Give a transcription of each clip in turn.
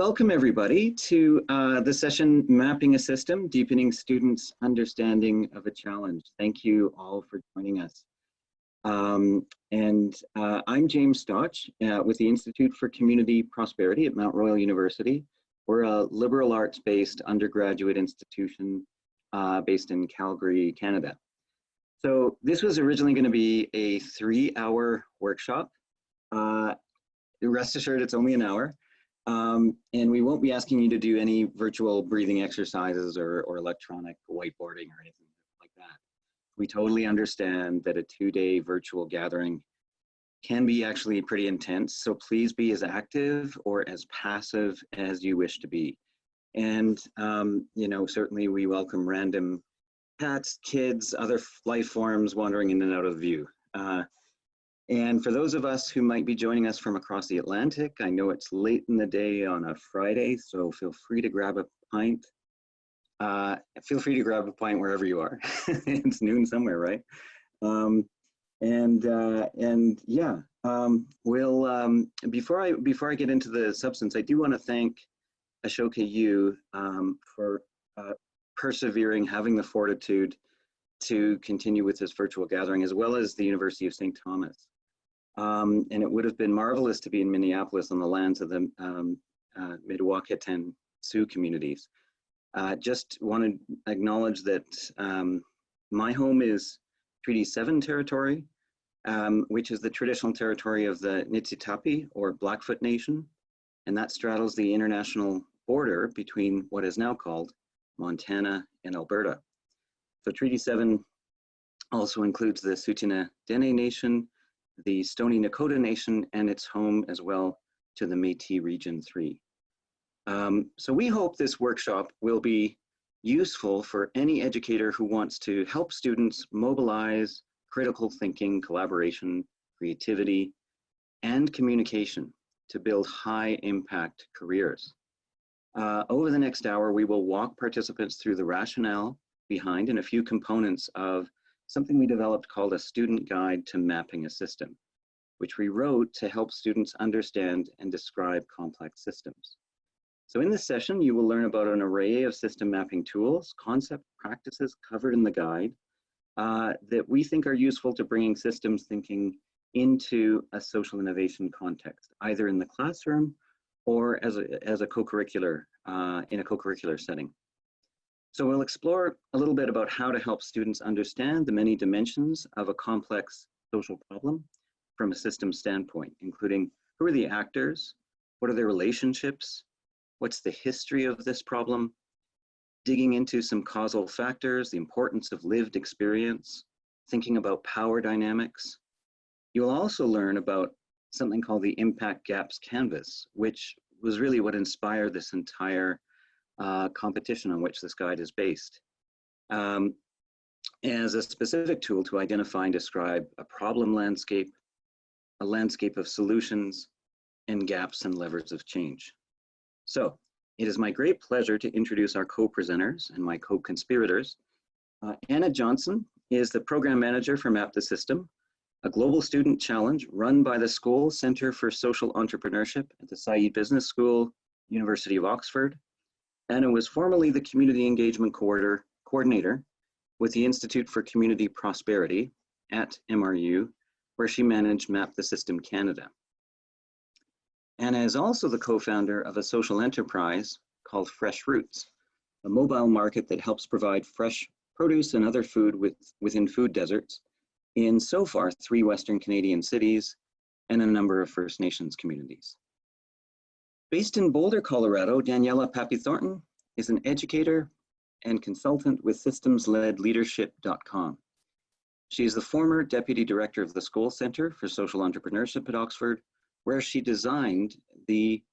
welcome everybody to the session Mapping a System, Deepening Students' Understanding of a Challenge. Thank you all for joining us. I'm James Stotch with the Institute for Community Prosperity at Mount Royal University. We're a liberal arts-based undergraduate institution based in Calgary, Canada. So this was originally going to be a 3-hour workshop. Rest assured, it's only an hour. And we won't be asking you to do any virtual breathing exercises or electronic whiteboarding or anything like that. We totally understand that a 2-day virtual gathering can be actually pretty intense, so please be as active or as passive as you wish to be. And, you know, certainly we welcome random cats, kids, other life forms wandering in and out of view. And for those of us who might be joining us from across the Atlantic, I know it's late in the day on a Friday, so feel free to grab a pint. Feel free to grab a pint wherever you are. It's noon somewhere, right? Yeah, before I get into the substance, I do want to thank Ashoka Yu for persevering, having the fortitude to continue with this virtual gathering, as well as the University of St. Thomas. And it would have been marvelous to be in Minneapolis on the lands of the Mdewakanton Sioux communities. Just want to acknowledge that my home is Treaty 7 territory, which is the traditional territory of the Niitsitapi or Blackfoot Nation, and that straddles the international border between what is now called Montana and Alberta. So Treaty 7 also includes the Tsuut'ina Dene Nation, the Stoney Nakoda Nation, and its home as well to the Métis Region 3. So we hope this workshop will be useful for any educator who wants to help students mobilize critical thinking, collaboration, creativity, and communication to build high impact careers. Over the next hour, we will walk participants through the rationale behind and a few components of something we developed called a student guide to mapping a system, which we wrote to help students understand and describe complex systems. So in this session, you will learn about an array of system mapping tools, concept practices covered in the guide that we think are useful to bringing systems thinking into a social innovation context, either in the classroom or as a co-curricular, in a co-curricular setting. So we'll explore a little bit about how to help students understand the many dimensions of a complex social problem from a system standpoint, including who are the actors, what are their relationships, what's the history of this problem, digging into some causal factors, the importance of lived experience, thinking about power dynamics. You'll also learn about something called the Impact Gaps Canvas, which was really what inspired this entire competition on which this guide is based, as a specific tool to identify and describe a problem landscape, a landscape of solutions, and gaps and levers of change. So it is my great pleasure to introduce our co-presenters and my co-conspirators. Anna Johnson is the program manager for Map the System, a global student challenge run by the School Center for Social Entrepreneurship at the Saïd Business School, University of Oxford. Anna was formerly the Community Engagement Coordinator with the Institute for Community Prosperity at MRU, where she managed Map the System Canada. Anna is also the co-founder of a social enterprise called Fresh Roots, a mobile market that helps provide fresh produce and other food within food deserts in so far 3 Western Canadian cities and a number of First Nations communities. Based in Boulder, Colorado, Daniela Pappy-Thornton is an educator and consultant with systemsledleadership.com. She is the former deputy director of the School Center for Social Entrepreneurship at Oxford, where she designed the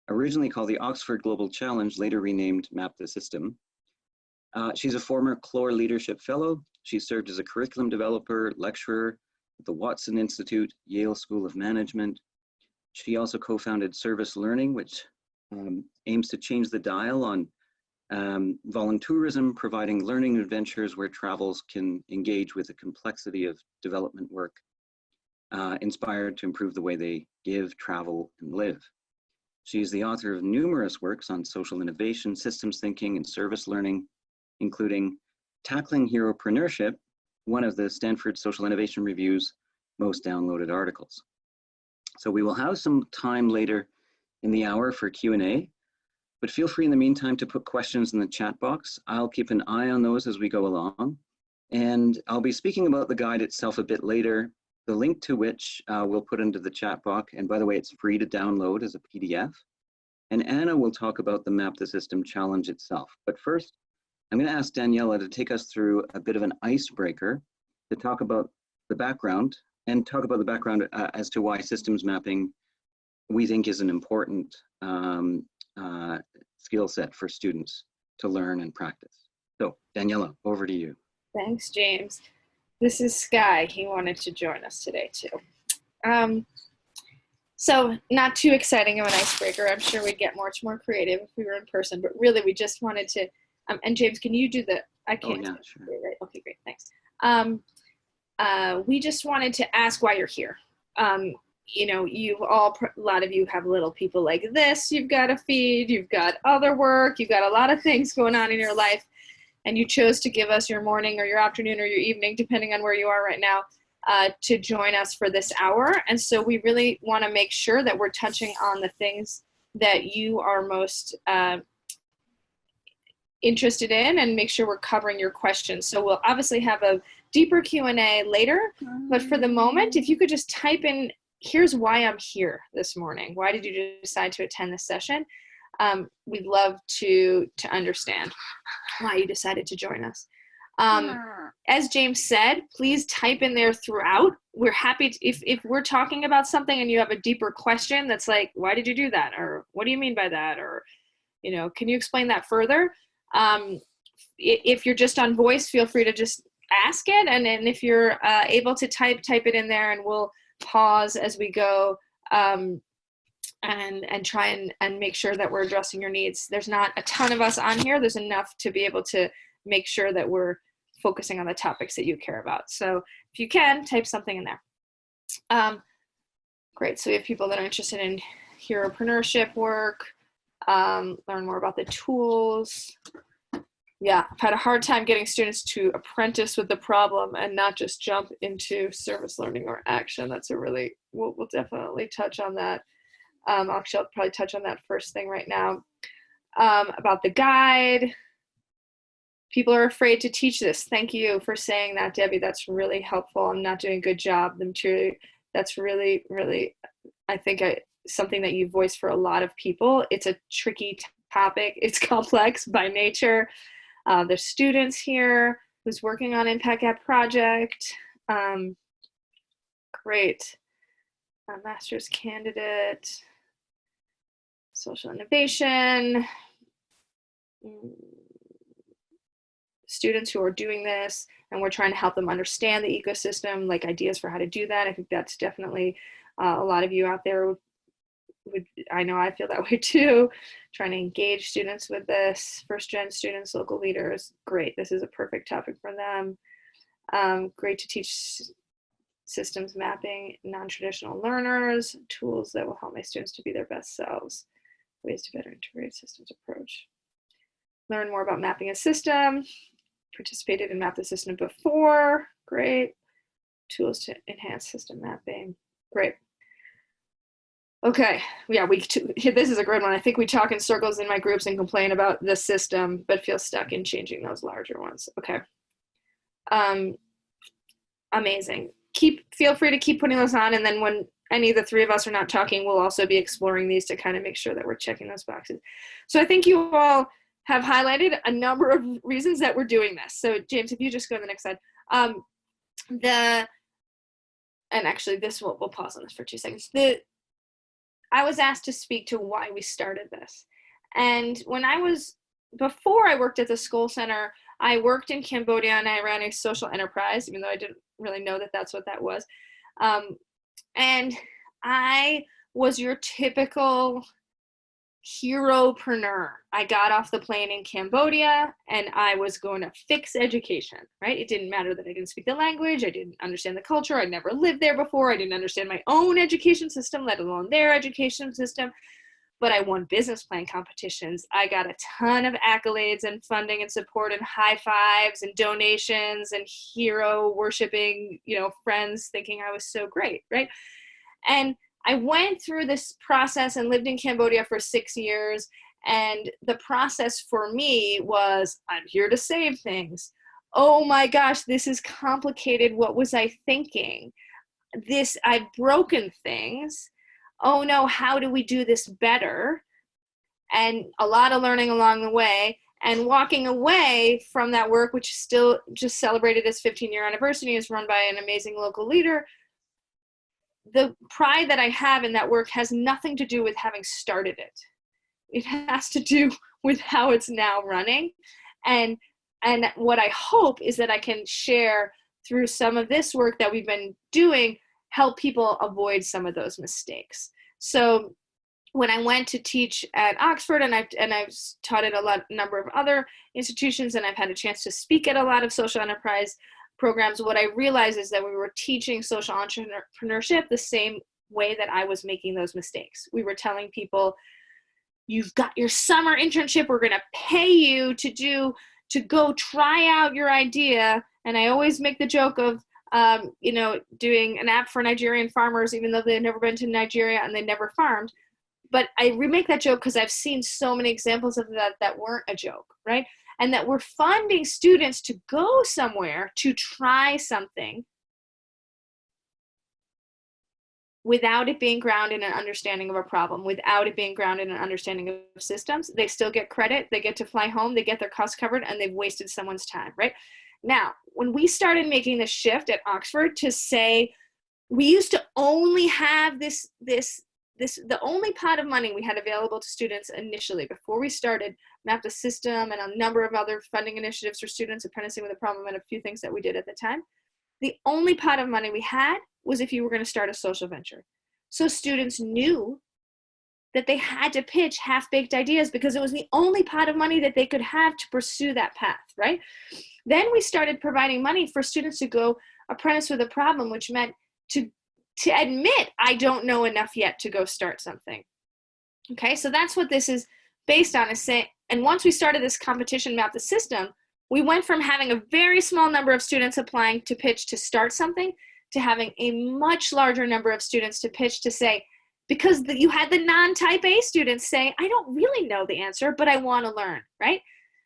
originally called the Oxford Global Challenge, later renamed Map the System. She's a former CLOR Leadership Fellow. She served as a curriculum developer, lecturer at the Watson Institute, Yale School of Management. She also co-founded Service Learning, which aims to change the dial on voluntourism, providing learning adventures where travels can engage with the complexity of development work, inspired to improve the way they give, travel, and live. She is the author of numerous works on social innovation, systems thinking, and service learning, including Tackling Heropreneurship, one of the Stanford Social Innovation Review's most downloaded articles. So we will have some time later in the hour for Q&A, but feel free in the meantime to put questions in the chat box. I'll keep an eye on those as we go along. And I'll be speaking about the guide itself a bit later, the link to which we'll put into the chat box. And by the way, it's free to download as a PDF. And Anna will talk about the Map the System challenge itself. But first, I'm going to ask Daniela to take us through a bit of an icebreaker to talk about the background and talk about the background as to why systems mapping we think is an important skill set for students to learn and practice. So Daniela, over to you. Thanks, James. This is Sky. He wanted to join us today too. So not too exciting of an icebreaker. I'm sure we'd get much more creative if we were in person, but really we just wanted to, and James, can you do the, I can't. Oh, yeah, sure. Right? Okay, great, thanks. We just wanted to ask why you're here. You know, a lot of you have little people like this you've got to feed, you've got other work, you've got a lot of things going on in your life, and you chose to give us your morning or your afternoon or your evening, depending on where you are right now, to join us for this hour. And so we really want to make sure that we're touching on the things that you are most interested in and make sure we're covering your questions. So we'll obviously have a deeper Q&A later, but for the moment, if you could just type in, here's why I'm here this morning. Why did you decide to attend this session? We'd love to understand why you decided to join us. As James said, please type in there throughout. We're happy to, if we're talking about something and you have a deeper question that's like, why did you do that? Or what do you mean by that? Or, you know, can you explain that further? If you're just on voice, feel free to just ask it. And then if you're able to type it in there, and we'll pause as we go and try and make sure that we're addressing your needs. There's not a ton of us on here. There's enough to be able to make sure that we're focusing on the topics that you care about. So if you can, type something in there. Great, so we have people that are interested in heropreneurship work, learn more about the tools. Yeah, I've had a hard time getting students to apprentice with the problem and not just jump into service learning or action. That's a really, we'll definitely touch on that. Actually, I'll probably touch on that first thing right now. About the guide. People are afraid to teach this. Thank you for saying that, Debbie. That's really helpful. I'm not doing a good job. The material, that's really, really, I think something that you voice for a lot of people. It's a tricky topic. It's complex by nature. There's students here who's working on Impact Gap project. Great. A master's candidate. Social innovation. Students who are doing this, and we're trying to help them understand the ecosystem, like ideas for how to do that. I think that's definitely a lot of you out there would, I know I feel that way too, trying to engage students with this, first gen students, local leaders. Great, this is a perfect topic for them. Great to teach systems mapping, non-traditional learners, tools that will help my students to be their best selves, ways to better integrate systems approach. Learn more about mapping a system, participated in Map the System before, great. Tools to enhance system mapping, great. Okay, yeah, this is a great one. I think we talk in circles in my groups and complain about the system, but feel stuck in changing those larger ones. Okay, amazing. Feel free to keep putting those on, and then when any of the three of us are not talking, we'll also be exploring these to kind of make sure that we're checking those boxes. So I think you all have highlighted a number of reasons that we're doing this. So James, if you just go to the next slide. And actually this, we'll pause on this for 2 seconds. I was asked to speak to why we started this. And before I worked at the school center, I worked in Cambodia and I ran a social enterprise, even though I didn't really know that that's what that was. And I was your typical heropreneur. I got off the plane in Cambodia and I was going to fix education, right? It didn't matter that I didn't speak the language, I didn't understand the culture, I'd never lived there before, I didn't understand my own education system, let alone their education system. but I won business plan competitions. I got a ton of accolades and funding and support and high fives and donations and hero worshiping, friends thinking I was so great, right? And I went through this process and lived in Cambodia for 6 years. And the process for me was, I'm here to save things. Oh my gosh, this is complicated. What was I thinking? I've broken things. Oh no, how do we do this better? And a lot of learning along the way, and walking away from that work, which still just celebrated its 15-year anniversary, is run by an amazing local leader. The pride that I have in that work has nothing to do with having started it. It has to do with how it's now running. And what I hope is that I can share through some of this work that we've been doing, help people avoid some of those mistakes. So when I went to teach at Oxford, and I've taught at a number of other institutions, and I've had a chance to speak at a lot of social enterprise programs, what I realized is that we were teaching social entrepreneurship the same way that I was making those mistakes. We were telling people, you've got your summer internship, we're gonna pay you to go try out your idea. And I always make the joke of, doing an app for Nigerian farmers, even though they've never been to Nigeria and they never farmed. But I remake that joke because I've seen so many examples of that weren't a joke, right? And that we're funding students to go somewhere to try something without it being grounded in an understanding of a problem, without it being grounded in an understanding of systems. They still get credit, they get to fly home, they get their costs covered, and they've wasted someone's time, right? Now, when we started making the shift at Oxford to say, we used to only have the only pot of money we had available to students initially, before we started, mapped a system and a number of other funding initiatives for students apprenticing with a problem and a few things that we did at the time. The only pot of money we had was if you were going to start a social venture. So students knew that they had to pitch half-baked ideas because it was the only pot of money that they could have to pursue that path, right? Then we started providing money for students to go apprentice with a problem, which meant to admit, I don't know enough yet to go start something. Okay, so that's what this is based on, is saying, and once we started this competition Map the System, we went from having a very small number of students applying to pitch to start something to having a much larger number of students to pitch to say, because you had the non-type A students say, I don't really know the answer, but I want to learn, right?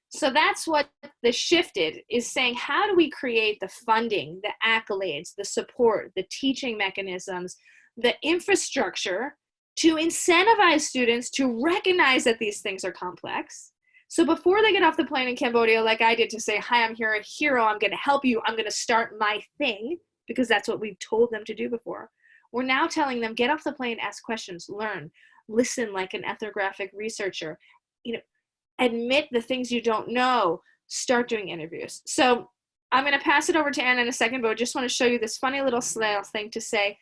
So that's what the shifted is saying, how do we create the funding, the accolades, the support, the teaching mechanisms, the infrastructure to incentivize students to recognize that these things are complex. So before they get off the plane in Cambodia, like I did, to say, hi, I'm here, a hero, I'm going to help you, I'm going to start my thing, because that's what we've told them to do before. We're now telling them, get off the plane, ask questions, learn, listen like an ethnographic researcher, admit the things you don't know, start doing interviews. So I'm going to pass it over to Anna in a second, but I just want to show you this funny little snail thing to say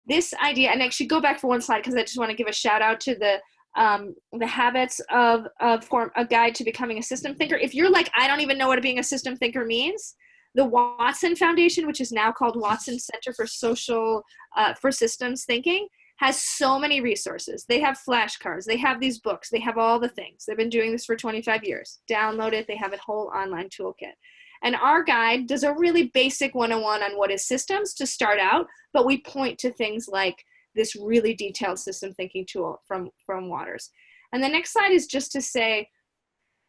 this idea, and actually go back for one slide because I just want to give a shout out to the habits of a guide to becoming a system thinker. If you're like, I don't even know what being a system thinker means, the Watson Foundation, which is now called Watson Center for Systems Thinking, has so many resources. They have flashcards, they have these books, they have all the things. They've been doing this for 25 years. Download it, they have a whole online toolkit. And our guide does a really basic 101 on what is systems to start out, but we point to things like this really detailed system thinking tool from Waters. And the next slide is just to say,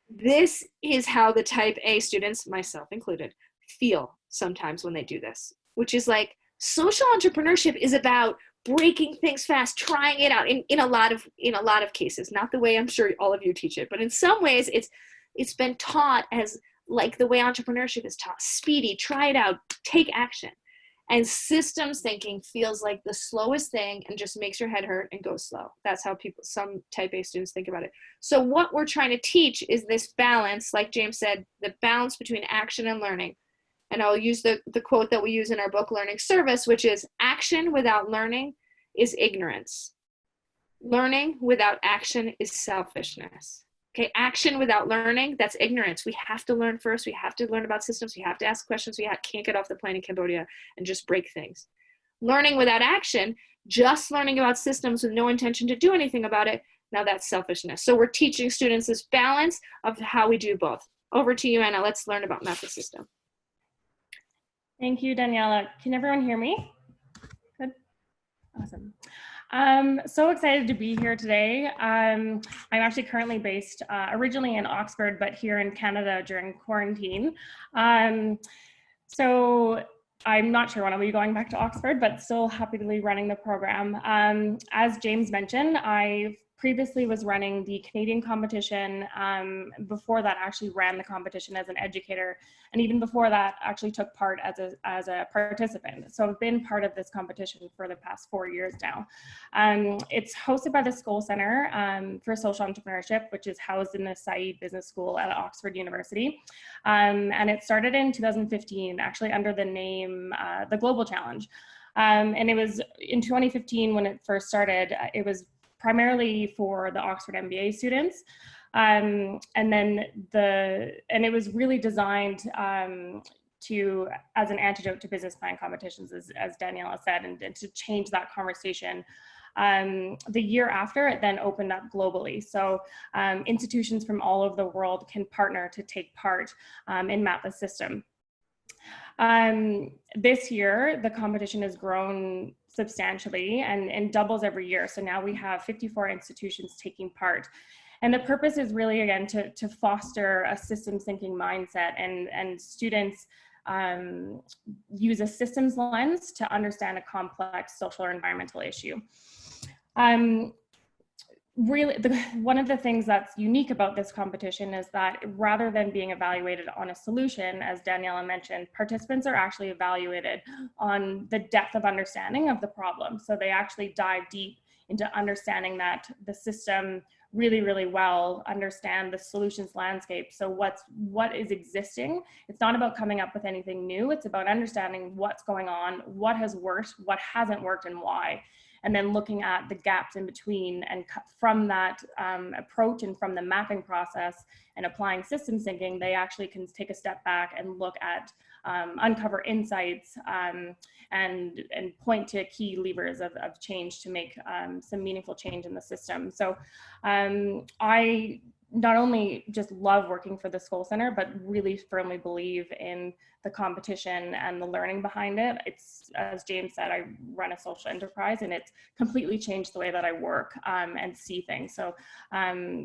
this is how the type A students, myself included, feel sometimes when they do this, which is like, social entrepreneurship is about breaking things fast, trying it out in a lot of cases, not the way I'm sure all of you teach it, but in some ways it's been taught as like the way entrepreneurship is taught, speedy, try it out, take action. And systems thinking feels like the slowest thing and just makes your head hurt and goes slow. That's how some type A students think about it. So what we're trying to teach is this balance, like James said, the balance between action and learning. And I'll use the quote that we use in our book, Learning Service, which is, action without learning is ignorance. Learning without action is selfishness. Okay, action without learning, that's ignorance. We have to learn first. We have to learn about systems. We have to ask questions. We can't get off the plane in Cambodia and just break things. Learning without action, just learning about systems with no intention to do anything about it, Now that's selfishness. So we're teaching students this balance of how we do both. Over to you, Anna. Let's learn about Map the System. Thank you, Daniela. Can everyone hear me? Good. Awesome. So excited to be here today. I'm actually currently based originally in Oxford, but here in Canada during quarantine. So I'm not sure when I'll be going back to Oxford, but still happy to be running the program. As James mentioned, I previously was running the Canadian competition. Before that, I actually ran the competition as an educator, and even before that, actually took part as a participant. So I've been part of this competition for the past 4 years now. It's hosted by the School Center for Social Entrepreneurship, which is housed in the Said Business School at Oxford University. And it started in 2015, actually under the name the Global Challenge. And it was in 2015 when it first started. It was primarily for the Oxford MBA students. And it was really designed as an antidote to business plan competitions, as Daniela said, and to change that conversation. The year after, it then opened up globally. So institutions from all over the world can partner to take part in Map the System. This year, the competition has grown substantially and doubles every year. So now we have 54 institutions taking part. And the purpose is really, again, to foster a systems thinking mindset, and students use a systems lens to understand a complex social or environmental issue. Really, one of the things that's unique about this competition is that rather than being evaluated on a solution, as Daniela mentioned, participants are actually evaluated on the depth of understanding of the problem. So they actually dive deep into understanding that the system really, really well, understand the solutions landscape. So what is existing. It's not about coming up with anything new. It's about understanding what's going on, what has worked, what hasn't worked, and why. And then looking at the gaps in between, and from that approach and from the mapping process and applying systems thinking, they actually can take a step back and look at, uncover insights and point to key levers of change to make some meaningful change in the system. So I not only just love working for the School Center, but really firmly believe in the competition and the learning behind it. It's, as James said, I run a social enterprise, and it's completely changed the way that I work and see things. So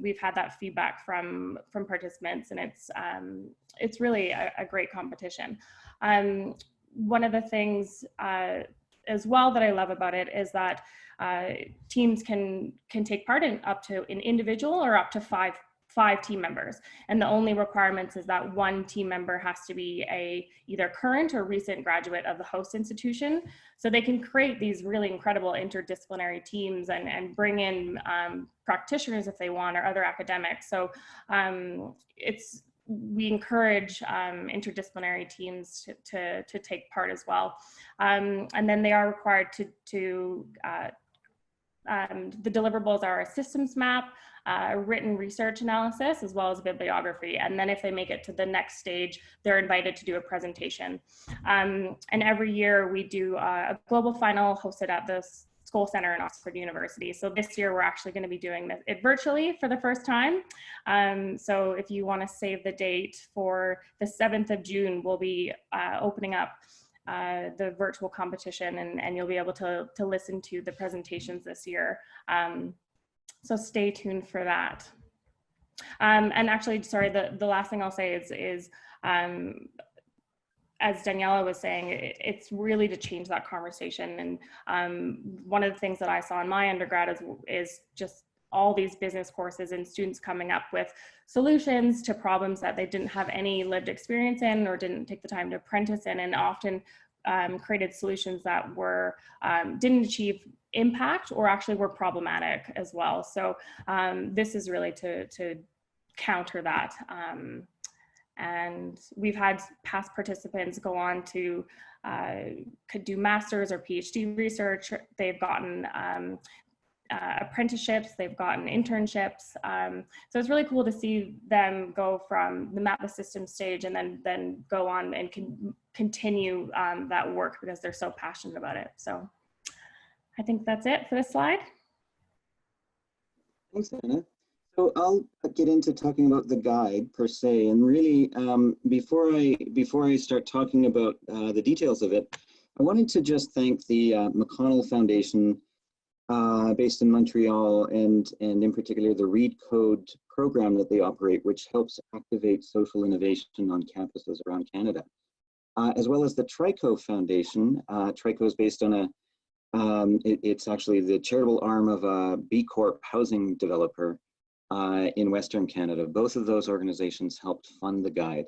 we've had that feedback from participants, and it's really a great competition. One of the things as well that I love about it is that teams can take part in up to an individual or up to five team members, and the only requirements is that one team member has to be either current or recent graduate of the host institution, so they can create these really incredible interdisciplinary teams and bring in practitioners if they want, or other academics. So we encourage interdisciplinary teams to take part as well, and then they are required to the deliverables are a systems map, written research analysis, as well as bibliography. And then if they make it to the next stage, they're invited to do a presentation. And every year we do a global final hosted at the School Center in Oxford University. So this year we're actually going to be doing it virtually for the first time. So if you want to save the date for the 7th of June, we'll be opening up the virtual competition, and you'll be able to listen to the presentations this year. So stay tuned for that. And actually, sorry, the last thing I'll say is as Daniela was saying, it's really to change that conversation. And one of the things that I saw in my undergrad is just all these business courses and students coming up with solutions to problems that they didn't have any lived experience in or didn't take the time to apprentice in, and often created solutions that were didn't achieve impact or actually were problematic as well. So this is really to counter that. And we've had past participants go on to could do master's or PhD research. They've gotten apprenticeships, they've gotten internships. So it's really cool to see them go from the Map the System stage and then go on and continue that work because they're so passionate about it. So I think that's it for this slide. Thanks, Anna. So I'll get into talking about the guide per se, and really before I start talking about the details of it, I wanted to just thank the McConnell Foundation based in Montreal, and in particular the Read Code program that they operate, which helps activate social innovation on campuses around Canada, as well as the Trico Foundation. Trico is based on it's actually the charitable arm of a B Corp housing developer in Western Canada. Both of those organizations helped fund the guide.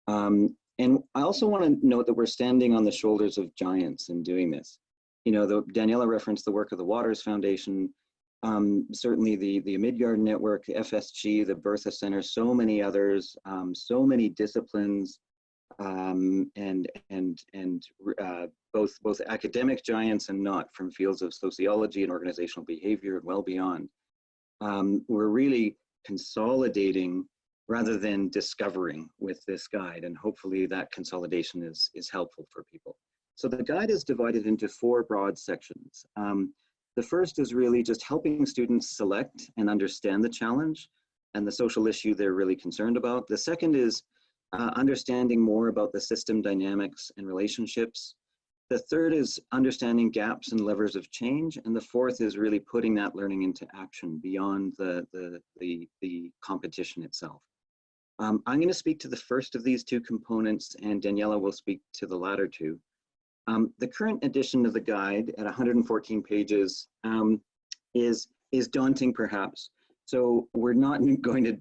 And I also want to note that we're standing on the shoulders of giants in doing this. You know, Daniela referenced the work of the Waters Foundation, certainly the Midgard Network, FSG, the Bertha Center, so many others, so many disciplines, and both academic giants and not, from fields of sociology and organizational behavior and well beyond. We're really consolidating rather than discovering with this guide, and hopefully that consolidation is helpful for people. So the guide is divided into 4 broad sections. The first is really just helping students select and understand the challenge and the social issue they're really concerned about. The second is understanding more about the system dynamics and relationships. The third is understanding gaps and levers of change. And the fourth is really putting that learning into action beyond the competition itself. I'm going to speak to the first of these 2 components, and Daniela will speak to the latter 2. The current edition of the guide at 114 pages is daunting perhaps. So we're not going to,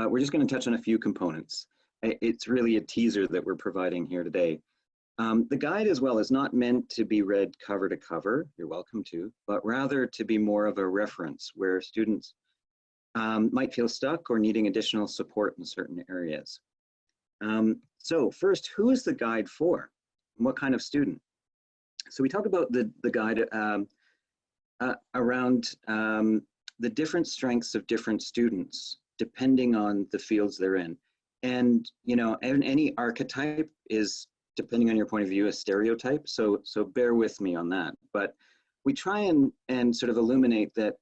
we're just going to touch on a few components. It's really a teaser that we're providing here today. The guide as well is not meant to be read cover to cover, you're welcome to, but rather to be more of a reference where students might feel stuck or needing additional support in certain areas. So first, who is the guide for? What kind of student? So we talk about the guide around the different strengths of different students, depending on the fields they're in. And, you know, any archetype is, depending on your point of view, a stereotype. So bear with me on that. But we try and sort of illuminate that,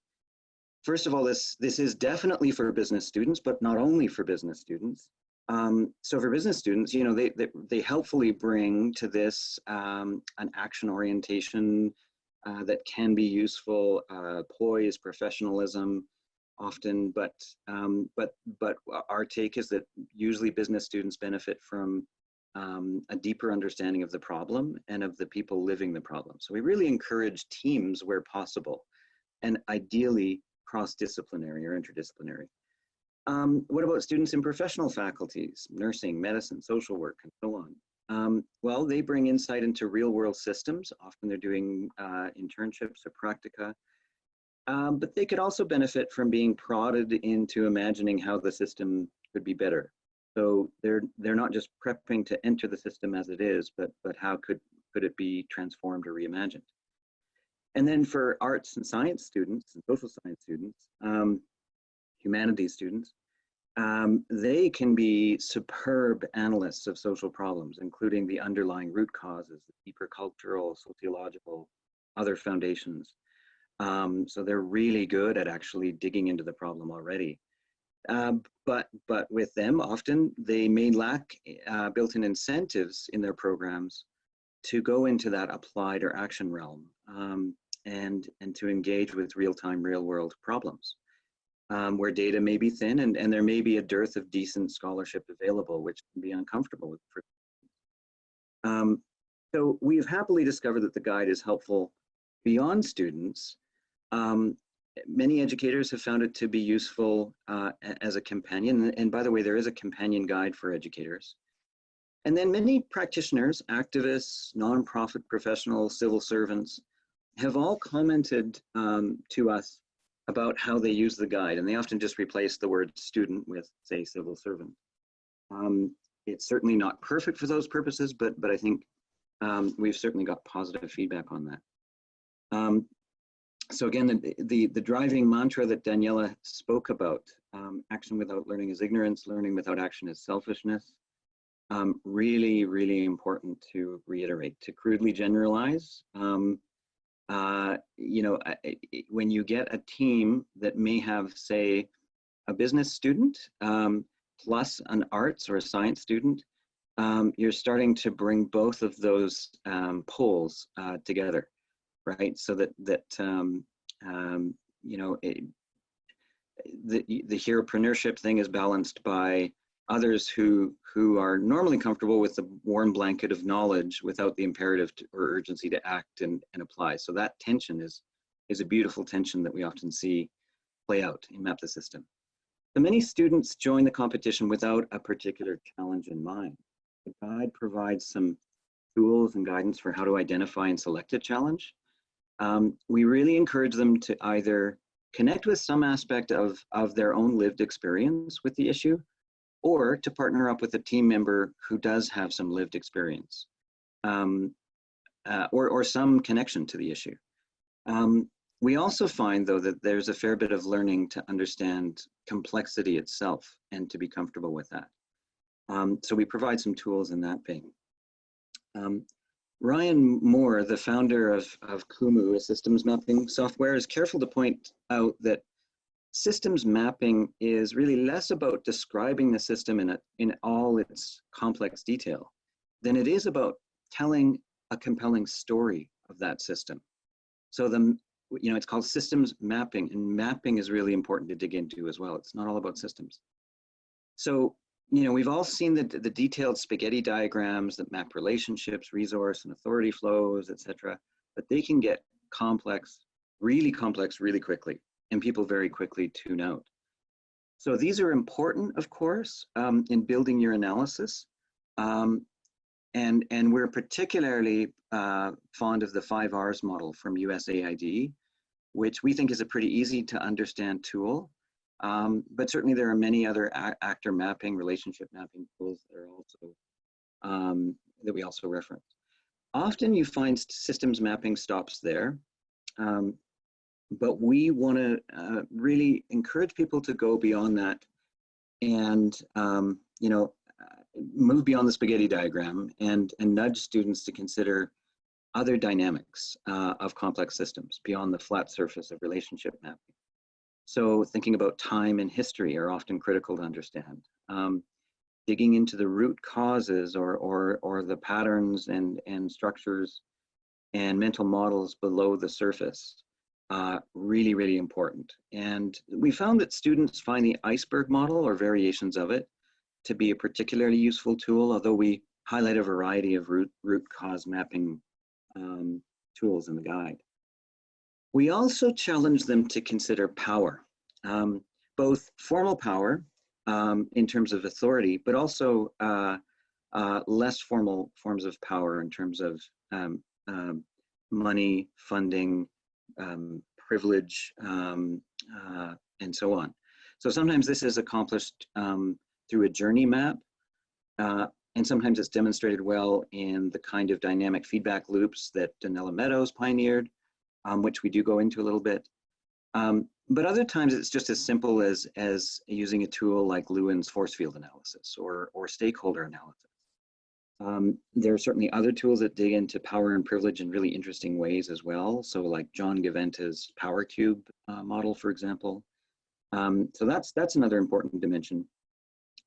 first of all, this is definitely for business students, but not only for business students. So for business students, you know, they helpfully bring to this an action orientation that can be useful, poise, professionalism, often, but our take is that usually business students benefit from a deeper understanding of the problem and of the people living the problem. So we really encourage teams where possible, and ideally cross-disciplinary or interdisciplinary. What about students in professional faculties, nursing, medicine, social work, and so on? Well, they bring insight into real-world systems. Often they're doing internships or practica. But they could also benefit from being prodded into imagining how the system could be better. So they're not just prepping to enter the system as it is, but how could it be transformed or reimagined? And then for arts and science students and social science students, humanities students, they can be superb analysts of social problems, including the underlying root causes, the deeper cultural, sociological, other foundations. So they're really good at actually digging into the problem already. But with them, often they may lack built-in incentives in their programs to go into that applied or action realm and to engage with real-time, real-world problems where data may be thin and there may be a dearth of decent scholarship available, which can be uncomfortable for so we have happily discovered that the guide is helpful beyond students. Many educators have found it to be useful as a companion. And by the way, there is a companion guide for educators. And then many practitioners, activists, nonprofit professionals, civil servants have all commented to us about how they use the guide. And they often just replace the word student with, say, civil servant. It's certainly not perfect for those purposes, but I think we've certainly got positive feedback on that. So again, the driving mantra that Daniela spoke about, action without learning is ignorance, learning without action is selfishness. Really, really important to reiterate. To crudely generalize, when you get a team that may have, say, a business student plus an arts or a science student, you're starting to bring both of those poles together, right? So that the heropreneurship thing is balanced by others who are normally comfortable with the warm blanket of knowledge without the imperative or urgency to act and apply. So that tension is a beautiful tension that we often see play out in Map the System. So many students join the competition without a particular challenge in mind. The guide provides some tools and guidance for how to identify and select a challenge. We really encourage them to either connect with some aspect of their own lived experience with the issue, or to partner up with a team member who does have some lived experience, or some connection to the issue. We also find, though, that there's a fair bit of learning to understand complexity itself and to be comfortable with that. So we provide some tools in that vein. Ryan Moore, the founder of Kumu, a systems mapping software, is careful to point out that systems mapping is really less about describing the system in all its complex detail than it is about telling a compelling story of that system. So it's called systems mapping, and mapping is really important to dig into as well. It's not all about systems. So, we've all seen the detailed spaghetti diagrams that map relationships, resource and authority flows, etc. But they can get complex really quickly, and people very quickly tune out. So these are important, of course, in building your analysis. And we're particularly fond of the 5 R's model from USAID, which we think is a pretty easy to understand tool. But certainly there are many other actor mapping, relationship mapping tools that are also, that we also reference. Often you find systems mapping stops there, but we want to really encourage people to go beyond that and, move beyond the spaghetti diagram and nudge students to consider other dynamics of complex systems beyond the flat surface of relationship mapping. So thinking about time and history are often critical to understand. Digging into the root causes or the patterns and structures and mental models below the surface, really important. And we found that students find the iceberg model or variations of it to be a particularly useful tool, although we highlight a variety of root cause mapping tools in the guide. We also challenge them to consider power, both formal power in terms of authority, but also less formal forms of power in terms of money, funding, privilege, and so on. So sometimes this is accomplished through a journey map, and sometimes it's demonstrated well in the kind of dynamic feedback loops that Donella Meadows pioneered, which we do go into a little bit. But other times it's just as simple as using a tool like Lewin's force field analysis or stakeholder analysis. There are certainly other tools that dig into power and privilege in really interesting ways as well. So like John Gaventa's Power Cube model, for example. So that's another important dimension.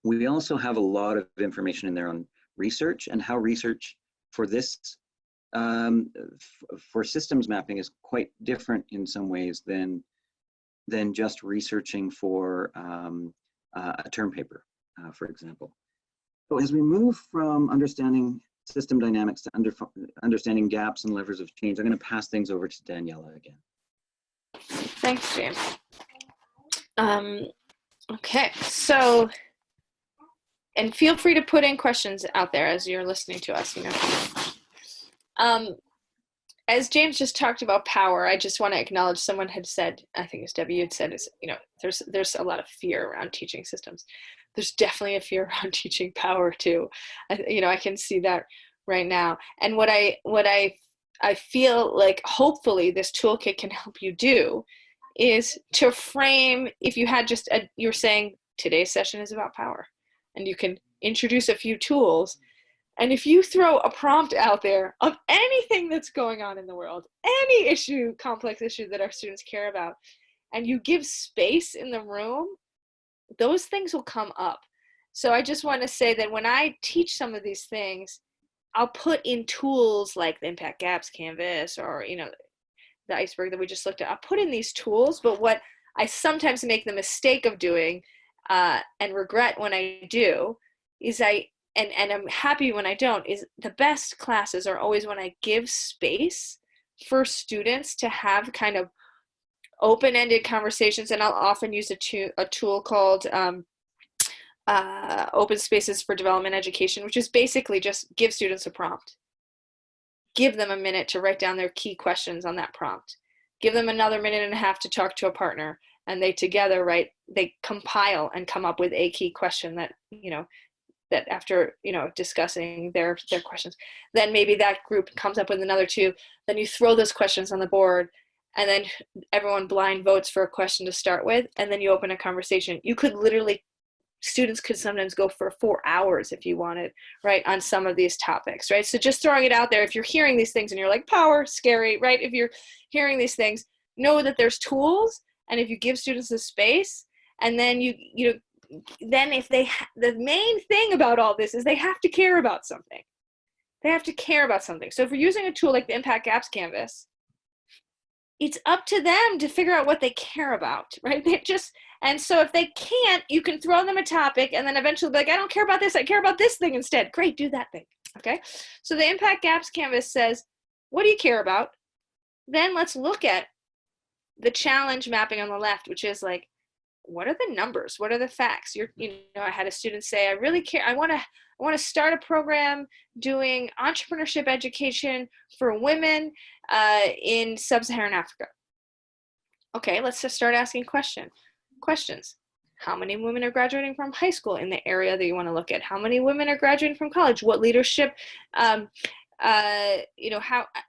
We also have a lot of information in there on research and how research for this, for systems mapping is quite different in some ways than just researching for a term paper, for example. So as we move from understanding system dynamics to understanding gaps and levers of change, I'm going to pass things over to Daniela again. Thanks, James. Okay, so, and feel free to put in questions out there as you're listening to us, as James just talked about power, I just want to acknowledge someone had said, I think it's Debbie had said, there's a lot of fear around teaching systems. There's definitely a fear around teaching power too. I can see that right now. And what I feel like hopefully this toolkit can help you do is to frame, if you had just, you're saying today's session is about power, and you can introduce a few tools And if you throw a prompt out there of anything that's going on in the world, any issue, complex issue that our students care about, and you give space in the room, those things will come up. So I just want to say that when I teach some of these things, I'll put in tools like the Impact Gaps Canvas or, you know, the iceberg that we just looked at. I'll put in these tools, but what I sometimes make the mistake of doing and regret when I do is and I'm happy when I don't, is the best classes are always when I give space for students to have kind of open-ended conversations. And I'll often use a tool called Open Spaces for Development Education, which is basically just give students a prompt. Give them a minute to write down their key questions on that prompt. Give them another minute and a half to talk to a partner, and they together, they compile and come up with a key question that, you know, that after, you know, discussing their questions, then maybe that group comes up with another two. Then you throw those questions on the board, and then everyone blind votes for a question to start with, and then you open a conversation. You could literally, students could sometimes go for 4 hours if you wanted, right, on some of these topics, right? So just throwing it out there, if you're hearing these things and you're like, power, scary, right? If you're hearing these things, know that there's tools, and if you give students the space, and then then if the main thing about all this is they have to care about something. They have to care about something. So if we're using a tool like the Impact Gaps Canvas, it's up to them to figure out what they care about, right? And so if they can't, you can throw them a topic and then eventually be like, I don't care about this, I care about this thing instead. Great, do that thing, okay? So the Impact Gaps Canvas says, what do you care about? Then let's look at the challenge mapping on the left, which is like, what are the numbers? What are the facts? I had a student say, I really care. I want to start a program doing entrepreneurship education for women in sub-Saharan Africa. Okay, let's just start asking questions. How many women are graduating from high school in the area that you want to look at? How many women are graduating from college? What leadership,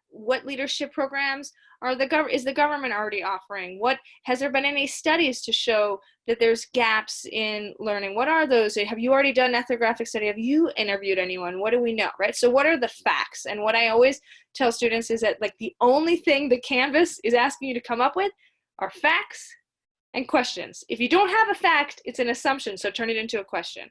what leadership programs is the government already offering? Has there been any studies to show that there's gaps in learning? What are those? Have you already done an ethnographic study? Have you interviewed anyone? What do we know, right? So what are the facts? And what I always tell students is that like the only thing the Canvas is asking you to come up with are facts and questions. If you don't have a fact, it's an assumption, so turn it into a question,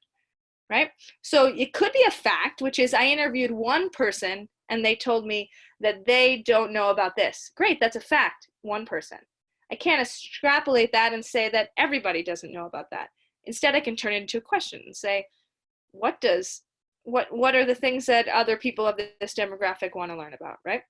right? So it could be a fact, which is I interviewed one person and they told me that they don't know about this. Great, that's a fact, one person. I can't extrapolate that and say that everybody doesn't know about that. Instead, I can turn it into a question and say, what are the things that other people of this demographic want to learn about, right?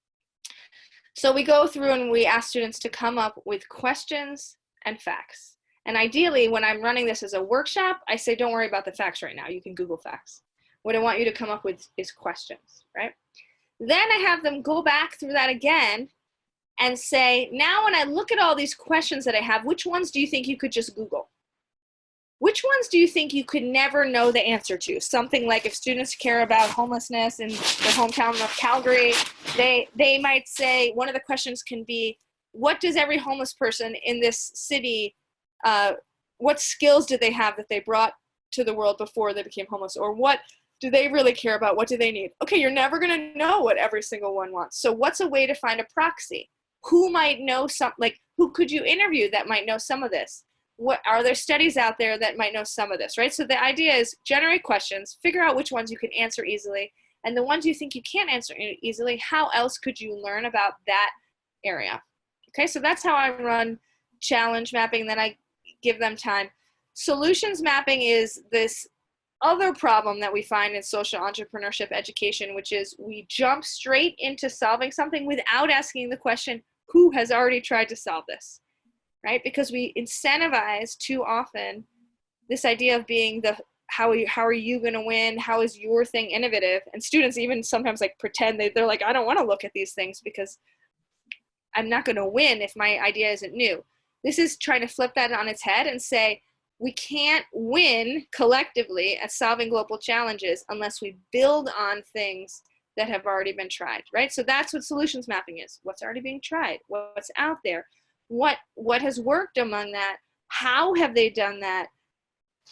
So we go through and we ask students to come up with questions and facts. And ideally, when I'm running this as a workshop, I say, don't worry about the facts right now. You can Google facts. What I want you to come up with is questions, right? Then I have them go back through that again and say, now when I look at all these questions that I have, which ones do you think you could just Google? Which ones do you think you could never know the answer to? Something like if students care about homelessness in their hometown of Calgary, they might say, one of the questions can be, what does every homeless person in this city, what skills do they have that they brought to the world before they became homeless? Or what do they really care about? What do they need? Okay, you're never gonna know what every single one wants. So what's a way to find a proxy? Who might know who could you interview that might know some of this? What are there studies out there that might know some of this, right? So the idea is generate questions, figure out which ones you can answer easily, and the ones you think you can't answer easily, how else could you learn about that area? Okay, so that's how I run challenge mapping, then I give them time. Solutions mapping is this other problem that we find in social entrepreneurship education, which is we jump straight into solving something without asking the question, who has already tried to solve this, right? Because we incentivize too often this idea of being how are you going to win? How is your thing innovative? And students even sometimes like pretend they're like, I don't want to look at these things because I'm not going to win if my idea isn't new. This is trying to flip that on its head and say, we can't win collectively at solving global challenges unless we build on things that have already been tried, right? So that's what solutions mapping is. What's already being tried? What's out there? What has worked among that? How have they done that?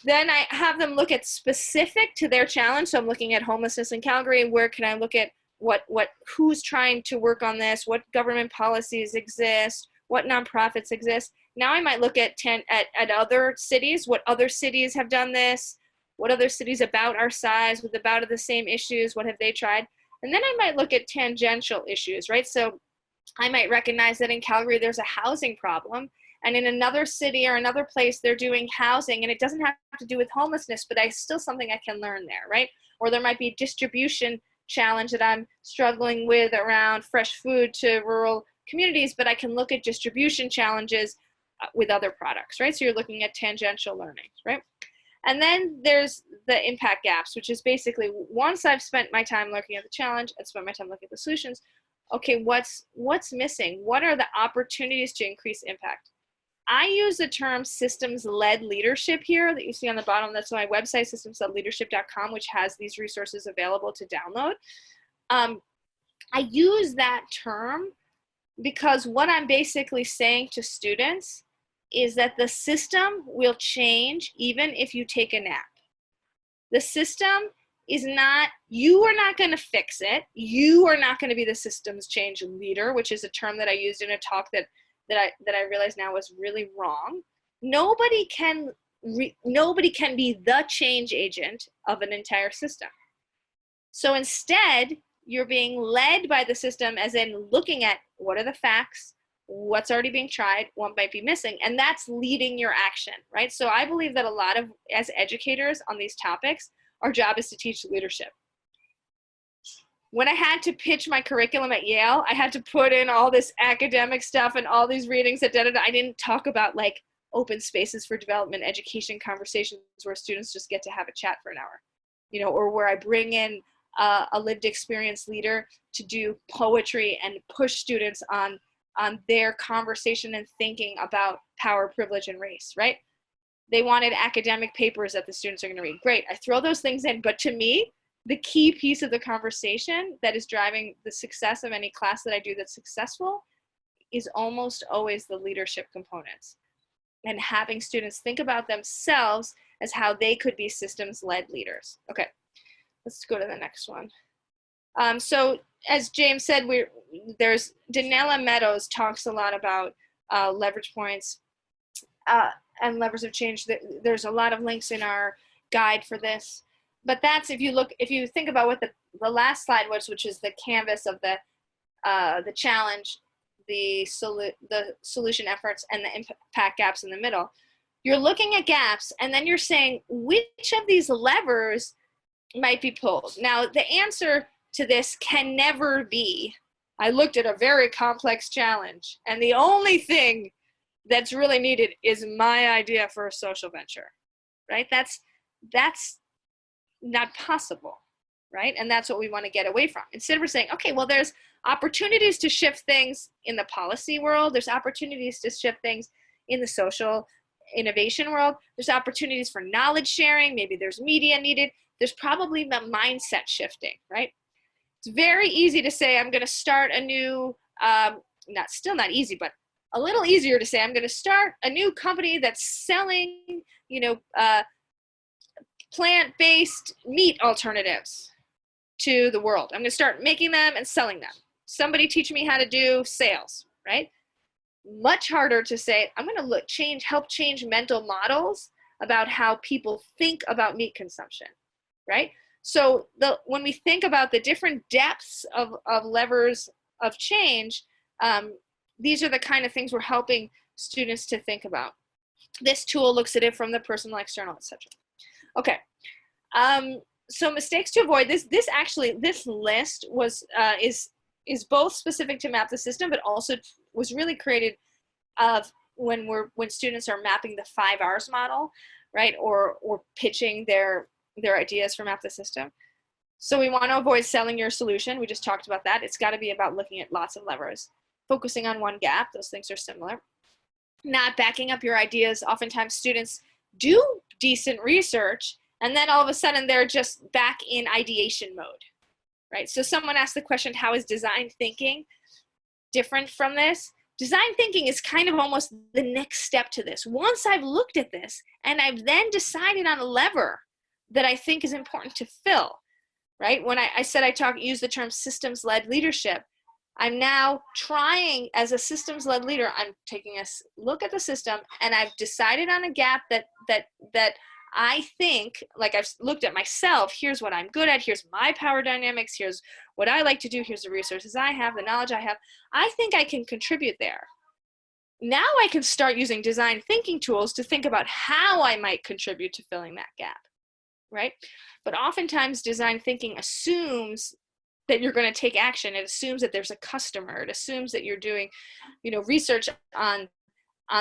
Then I have them look at specific to their challenge. So I'm looking at homelessness in Calgary. Where can I look at who's trying to work on this? What government policies exist? What nonprofits exist? Now I might look at other cities. What other cities have done this? What other cities about our size with about the same issues? What have they tried? And then I might look at tangential issues, right? So I might recognize that in Calgary there's a housing problem, and in another city or another place they're doing housing, and it doesn't have to do with homelessness, but I still something I can learn there, right? Or there might be distribution challenge that I'm struggling with around fresh food to rural communities, but I can look at distribution challenges with other products, right? So you're looking at tangential learning, right? And then there's the impact gaps, which is basically once I've spent my time looking at the challenge, I've spent my time looking at the solutions, okay, what's missing? What are the opportunities to increase impact? I use the term systems-led leadership here that you see on the bottom. That's my website, systemsledleadership.com, which has these resources available to download. I use that term because what I'm basically saying to students is that the system will change even if you take a nap. The system is not, you are not going to fix it. You are not going to be the systems change leader, which is a term that I used in a talk that I realize now was really wrong. Nobody can be the change agent of an entire system. So instead, you're being led by the system, as in looking at what are the facts, what's already being tried, what might be missing, and that's leading your action, right? So I believe that a lot of, as educators on these topics, our job is to teach leadership. When I had to pitch my curriculum at Yale, I had to put in all this academic stuff and all these readings that I didn't talk about like open spaces for development, education conversations where students just get to have a chat for an hour, you know, or where I bring in a lived experience leader to do poetry and push students on their conversation and thinking about power, privilege, and race, right? They wanted academic papers that the students are going to read. Great, I throw those things in, but to me, the key piece of the conversation that is driving the success of any class that I do that's successful is almost always the leadership components and having students think about themselves as how they could be systems-led leaders. Okay, let's go to the next one. So as James said, there's Danella Meadows talks a lot about leverage points and levers of change. There's a lot of links in our guide for this. But that's, if you think about what the last slide was, which is the canvas of the challenge, the solution efforts, and the impact gaps in the middle, you're looking at gaps, and then you're saying which of these levers might be pulled. Now, the answer to this can never be, I looked at a very complex challenge, and the only thing that's really needed is my idea for a social venture, right? That's not possible, right? And that's what we want to get away from. Instead, we're saying, okay, well, there's opportunities to shift things in the policy world. There's opportunities to shift things in the social innovation world. There's opportunities for knowledge sharing. Maybe there's media needed. There's probably the mindset shifting, right? It's very easy to say, I'm going to start a new, still not easy, but a little easier to say, I'm going to start a new company that's selling, plant-based meat alternatives to the world. I'm going to start making them and selling them. Somebody teach me how to do sales, right? Much harder to say, I'm going to help change mental models about how people think about meat consumption, right? So when we think about the different depths of levers of change, these are the kind of things we're helping students to think about. This tool looks at it from the personal, external, etc. Okay, so mistakes to avoid. This list was is both specific to map the system, but also was really created when students are mapping the 5 R's model, right, or pitching their ideas for map the system. So we want to avoid selling your solution. We just talked about that. It's got to be about looking at lots of levers, focusing on one gap. Those things are similar. Not backing up your ideas. Oftentimes students do decent research, and then all of a sudden they're just back in ideation mode, right? So someone asked the question, how is design thinking different from this? Design thinking is kind of almost the next step to this. Once I've looked at this and I've then decided on a lever that I think is important to fill, right? When I said use the term systems-led leadership, I'm now trying as a systems-led leader, I'm taking a look at the system and I've decided on a gap that I think, like I've looked at myself, here's what I'm good at, here's my power dynamics, here's what I like to do, here's the resources I have, the knowledge I have. I think I can contribute there. Now I can start using design thinking tools to think about how I might contribute to filling that gap, right? But oftentimes design thinking assumes that you're going to take action. It assumes that there's a customer. It assumes that you're doing, research on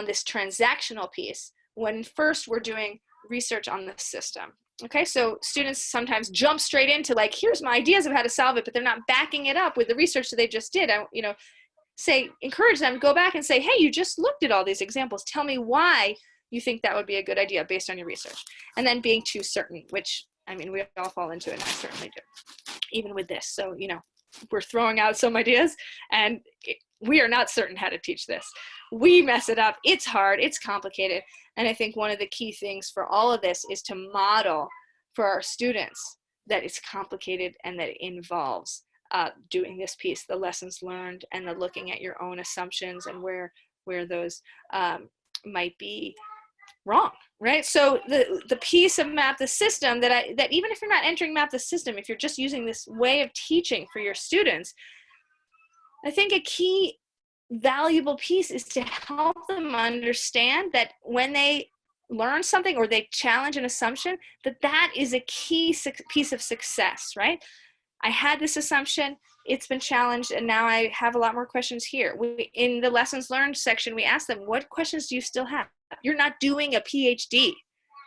this transactional piece, when first we're doing research on the system. Okay, so students sometimes jump straight into like, here's my ideas of how to solve it, but they're not backing it up with the research that they just did. Encourage them to go back and say, hey, you just looked at all these examples. Tell me why you think that would be a good idea based on your research. And then being too certain, which, we all fall into it, and I certainly do, even with this. So, we're throwing out some ideas, and we are not certain how to teach this. We mess it up. It's hard. It's complicated. And I think one of the key things for all of this is to model for our students that it's complicated and that it involves doing this piece, the lessons learned, and the looking at your own assumptions and where those might be wrong, right? So the piece of map the system that even if you're not entering map the system, if you're just using this way of teaching for your students, I think a key valuable piece is to help them understand that when they learn something or they challenge an assumption, that is a key piece of success, right? I had this assumption, it's been challenged, and now I have a lot more questions here. In the lessons learned section, we asked them, what questions do you still have? You're not doing a PhD,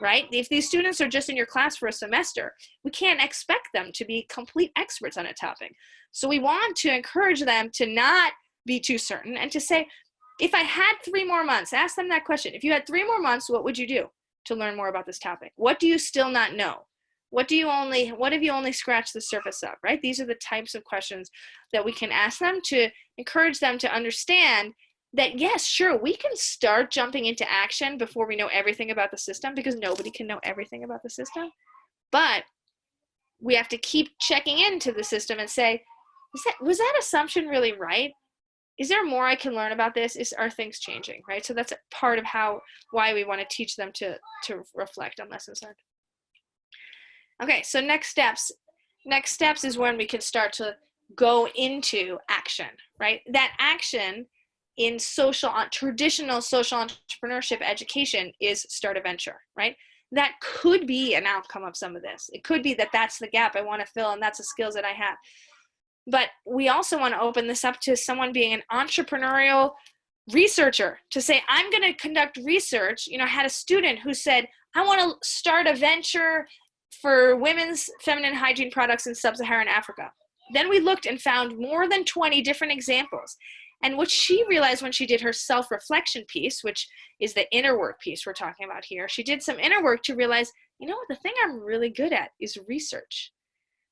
right? If these students are just in your class for a semester, we can't expect them to be complete experts on a topic. So we want to encourage them to not be too certain and to say, if I had 3 more months, ask them that question. If you had 3 more months, what would you do to learn more about this topic? What do you still not know? What have you only scratched the surface of, right? These are the types of questions that we can ask them to encourage them to understand that, yes, sure, we can start jumping into action before we know everything about the system, because nobody can know everything about the system. But we have to keep checking into the system and say, was that assumption really right? Is there more I can learn about this? Are things changing, right? So that's a part of why we want to teach them to reflect on lessons learned. Okay, so next steps. Next steps is when we can start to go into action, right? That action in traditional social entrepreneurship education is start a venture, right? That could be an outcome of some of this. It could be that that's the gap I want to fill and that's the skills that I have. But we also want to open this up to someone being an entrepreneurial researcher to say, I'm going to conduct research. I had a student who said, I want to start a venture for women's feminine hygiene products in sub-Saharan Africa. Then we looked and found more than 20 different examples. And what she realized when she did her self-reflection piece, which is the inner work piece we're talking about here, she did some inner work to realize, the thing I'm really good at is research.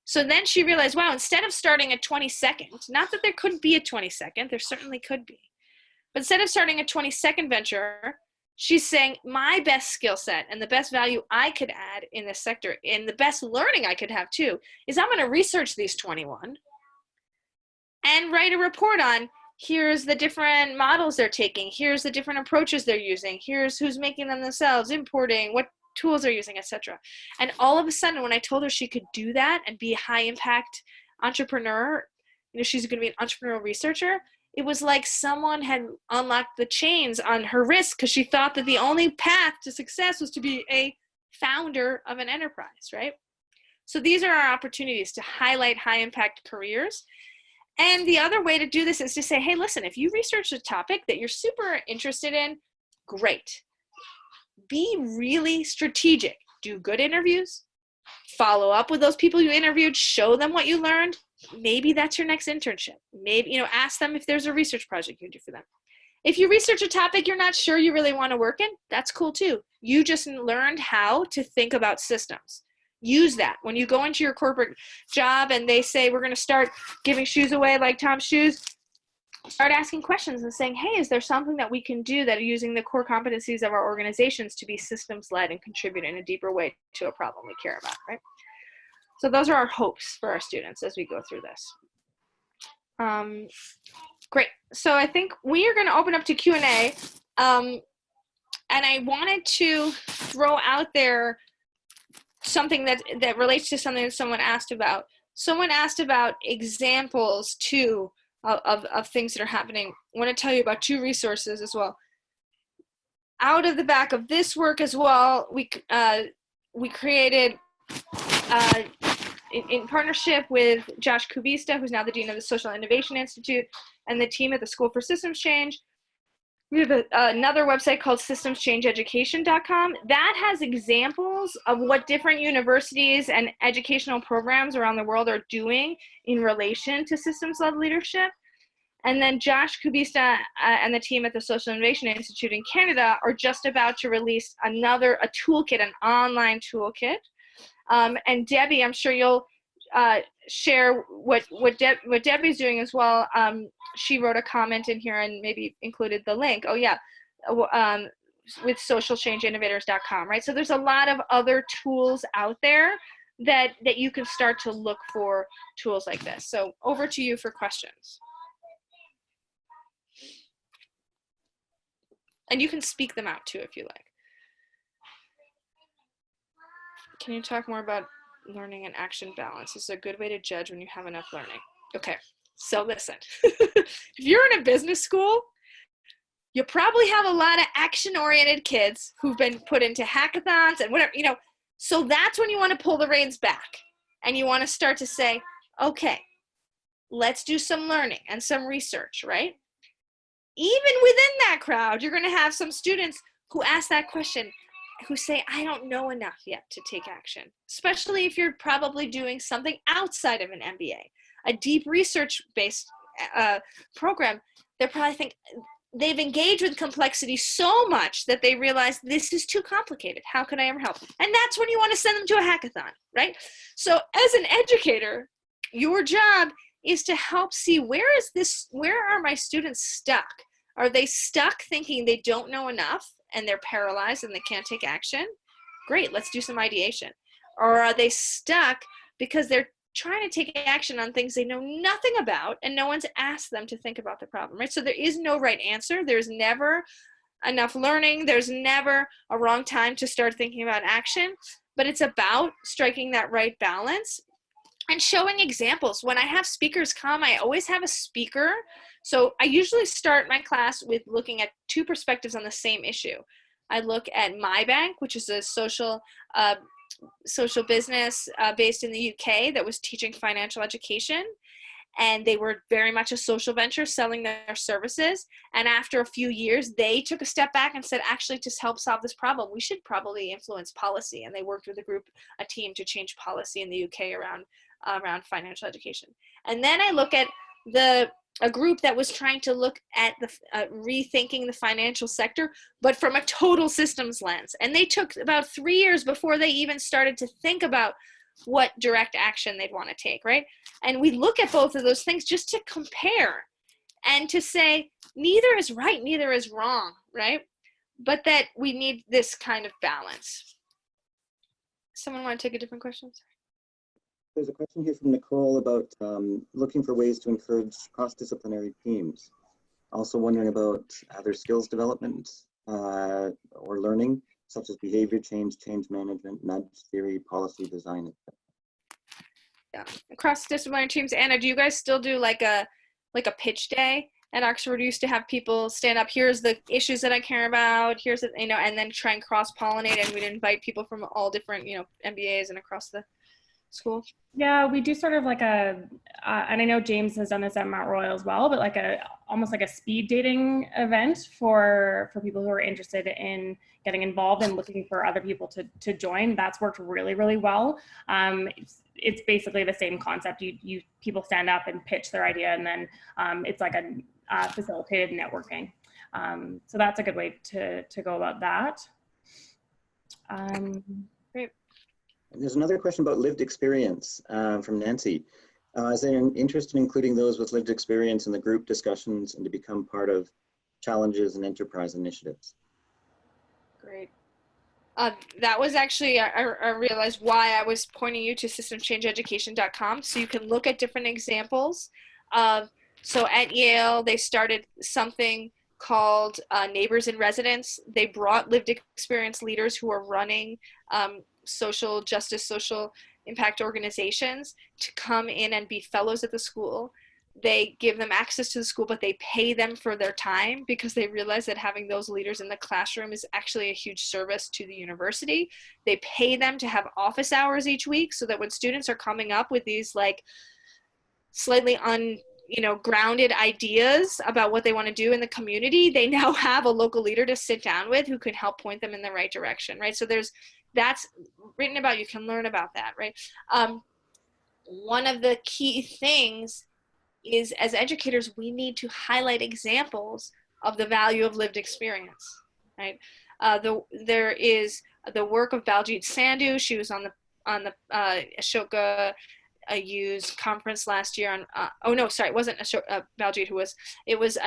So then she realized, wow, instead of starting a 20-second, not that there couldn't be a 20-second, there certainly could be. But instead of starting a 20-second venture, she's saying my best skill set and the best value I could add in this sector and the best learning I could have too is I'm going to research these 21 and write a report on here's the different models they're taking, here's the different approaches they're using, here's who's making them themselves, importing, what tools they're using, etc. And all of a sudden, when I told her she could do that and be a high impact entrepreneur, she's going to be an entrepreneurial researcher, it was like someone had unlocked the chains on her wrist because she thought that the only path to success was to be a founder of an enterprise, right? So these are our opportunities to highlight high impact careers. And the other way to do this is to say, hey, listen, if you research a topic that you're super interested in, great. Be really strategic. Do good interviews. Follow up with those people you interviewed. Show them what you learned. Maybe that's your next internship. Maybe, ask them if there's a research project you can do for them. If you research a topic you're not sure you really want to work in, that's cool too. You just learned how to think about systems. Use that. When you go into your corporate job and they say, we're going to start giving shoes away like Tom's shoes, start asking questions and saying, hey, is there something that we can do that are using the core competencies of our organizations to be systems-led and contribute in a deeper way to a problem we care about, right? So those are our hopes for our students as we go through this. Great. So I think we are going to open up to Q&A. And I wanted to throw out there something that relates to something that someone asked about. Someone asked about examples too of things that are happening. I want to tell you about 2 resources as well. Out of the back of this work as well, we created in partnership with Josh Kubista, who's now the Dean of the Social Innovation Institute, and the team at the School for Systems Change. We have another website called systemschangeeducation.com that has examples of what different universities and educational programs around the world are doing in relation to systems-led leadership. And then Josh Kubista and the team at the Social Innovation Institute in Canada are just about to release a toolkit, an online toolkit. And Debbie, I'm sure you'll share what Debbie's doing as well. She wrote a comment in here and maybe included the link. Oh yeah, with socialchangeinnovators.com, right? So there's a lot of other tools out there that you can start to look for tools like this. So over to you for questions. And you can speak them out too if you like. Can you talk more about learning and action balance? This is a good way to judge when you have enough learning. Okay, so listen. If you're in a business school, you probably have a lot of action-oriented kids who've been put into hackathons and whatever, so that's when you want to pull the reins back and you want to start to say, okay, let's do some learning and some research, right? Even within that crowd, you're going to have some students who ask that question, who say, I don't know enough yet to take action, especially if you're probably doing something outside of an MBA, a deep research-based program. They probably think they've engaged with complexity so much that they realize this is too complicated. How can I ever help? And that's when you want to send them to a hackathon, right? So as an educator, your job is to help see where are my students stuck? Are they stuck thinking they don't know enough and they're paralyzed and they can't take action? Great, let's do some ideation. Or are they stuck because they're trying to take action on things they know nothing about and no one's asked them to think about the problem, right? So there is no right answer. There's never enough learning. There's never a wrong time to start thinking about action, but it's about striking that right balance and showing examples. When I have speakers come, I always have a speaker. So I usually start my class with looking at 2 perspectives on the same issue. I look at MyBank, which is a social business based in the UK that was teaching financial education. And they were very much a social venture selling their services. And after a few years, they took a step back and said, actually, to help solve this problem, we should probably influence policy. And they worked with a team to change policy in the UK around financial education. And then I look at a group that was trying to look at the rethinking the financial sector, but from a total systems lens. And they took about 3 years before they even started to think about what direct action they'd want to take, right? And we look at both of those things just to compare and to say, neither is right, neither is wrong, right? But that we need this kind of balance. Someone want to take a different question? There's a question here from Nicole about looking for ways to encourage cross-disciplinary teams. Also wondering about other skills development or learning, such as behavior change, change management, nudge theory, policy design, etc. Yeah, cross-disciplinary teams. Anna, do you guys still do like a pitch day? At Oxford, we used to have people stand up. Here's the issues that I care about. Here's the, and then try and cross-pollinate, and we'd invite people from all different, MBAs and across the school. Yeah, we do sort of like and I know James has done this at Mount Royal as well, but almost like a speed dating event for people who are interested in getting involved and looking for other people to join. That's worked really, really well. It's basically the same concept. People stand up and pitch their idea, and then it's like a facilitated networking. So that's a good way to go about that. Great. And there's another question about lived experience from Nancy. Is there an interest in including those with lived experience in the group discussions and to become part of challenges and enterprise initiatives? Great. That was actually, I realized why I was pointing you to systemchangeeducation.com, so you can look at different examples. So at Yale, they started something called Neighbors in Residence. They brought lived experience leaders who are running social justice, social impact organizations to come in and be fellows at the school. They give them access to the school, but they pay them for their time because they realize that having those leaders in the classroom is actually a huge service to the university. They pay them to have office hours each week so that when students are coming up with these like slightly grounded ideas about what they want to do in the community, they now have a local leader to sit down with who can help point them in the right direction, right? So that's written about, you can learn about that, right? One of the key things is, as educators, we need to highlight examples of the value of lived experience, right? There is the work of Baljit Sandhu. She was on the Ashoka Yu's conference last year on, it wasn't Baljit who was, it was